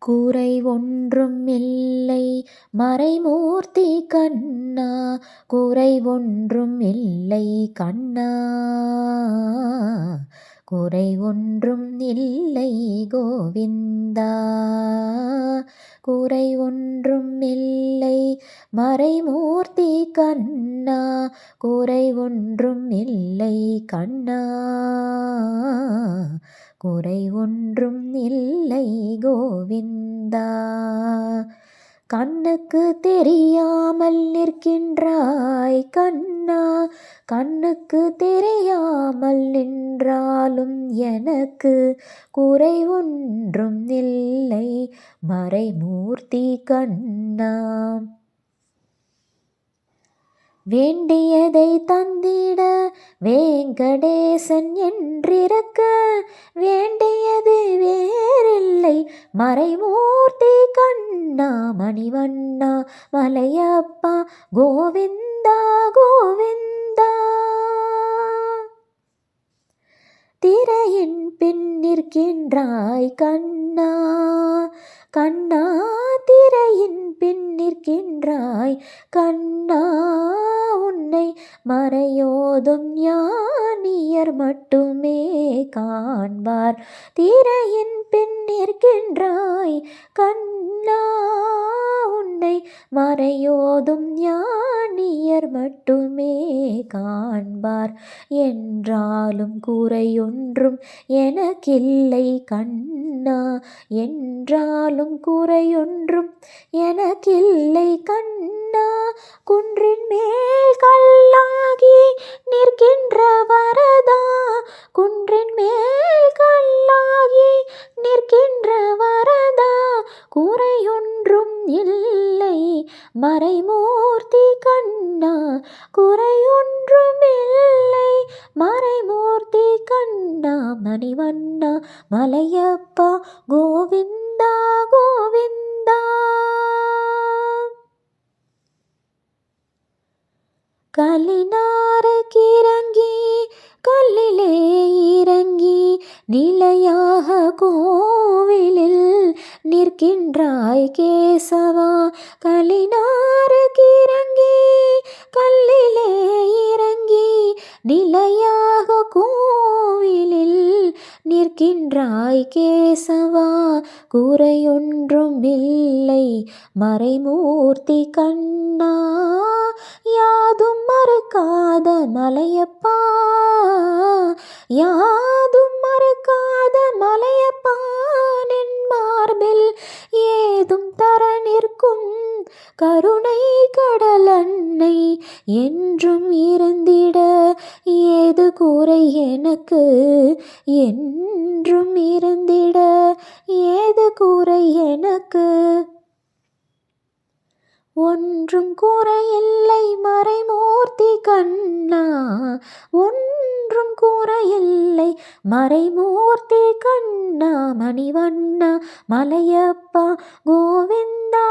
குறை ஒன்றும் இல்லை மறைமூர்த்தி கண்ணா, குறை ஒன்றும் இல்லை கண்ணா, குறை ஒன்றும் இல்லை கோவிந்தா, குறை ஒன்றும் இல்லை மறைமூர்த்தி கண்ணா, குறை ஒன்றும் இல்லை கண்ணா, குறை ஒன்றும் இல்லை கோவிந்தா. கண்ணுக்கு தெரியாமல் நிற்கின்றாய் கண்ணா, கண்ணுக்கு தெரியாமல் நின்றாலும் எனக்கு குறை ஒன்றும் இல்லை மறைமூர்த்தி கண்ணா. வேண்டியதை தந்திட வேங்கடேசன் என்றிருக்க, வேண்டியது வேறில்லை மறைமூர்த்தி கண்ணா, மணிவண்ணா மலையப்பா கோவிந்தா கோவிந்தா. திரையின் பின் நிற்கின்றாய் கண்ணா, கண்ணா திரையின் பின் நிற்கின்றாய் கண்ணா, உன்னை மறையோதும் ஞானியர் மட்டுமே காண்பார். திரையின் பின் நிற்கின்றாய் கண்ணா, உன்னை மறையோதும் ஞானியர் மட்டுமே காண்பார். என்றாலும் குறையொன்றும் எனக்கில்லை கண்ணா, என்றாலும் குறையொன்றும் எனக்கில்லை கண்ணா, குன்றின் மேல் கல்லாகி நிற்கின்ற வரதா, குன்றின் மேல் கல்லாகி நிற்கின்ற வரதா, குறையொன்றும் இல்லை மறைமூர்த்தி கண்ணா, குறையொன்றும் இல்லை மறைமூர்த்தி கண்ணா, மணிவண்ணா மலையப்பா கோவிந்தா கோவிந்தா. கல்லினாருக்கு இறங்கி கல்லிலே இறங்கி நிலையாக கோவிலில் நிற்கின்றாய் கேசவா, கல்லினாருக்கு இறங்கி கல்லிலே இறங்கி நிலையாக கோவிலில் நிற்கின்றாய் கேசவா, குறையொன்றும் இல்லை மறைமூர்த்தி கண்ணா, யாதும் மறுக்காத மலையப்பா, யாதும் மறுக்காத மலையப்பா, நின் மார்பில் ஏதும் தர நிற்கும் கருணை கடலன்னை, என்றும் இருந்திட ஏது குறை எனக்கு, என்றும் இருந்திட ஏது குறை எனக்கு. ஒன்றும் குறையில்லை மறைமூர்த்தி கண்ணா, ஒன்றும் குறையில்லை மறைமூர்த்தி கண்ணா, மணிவண்ணா மலையப்பா கோவிந்தா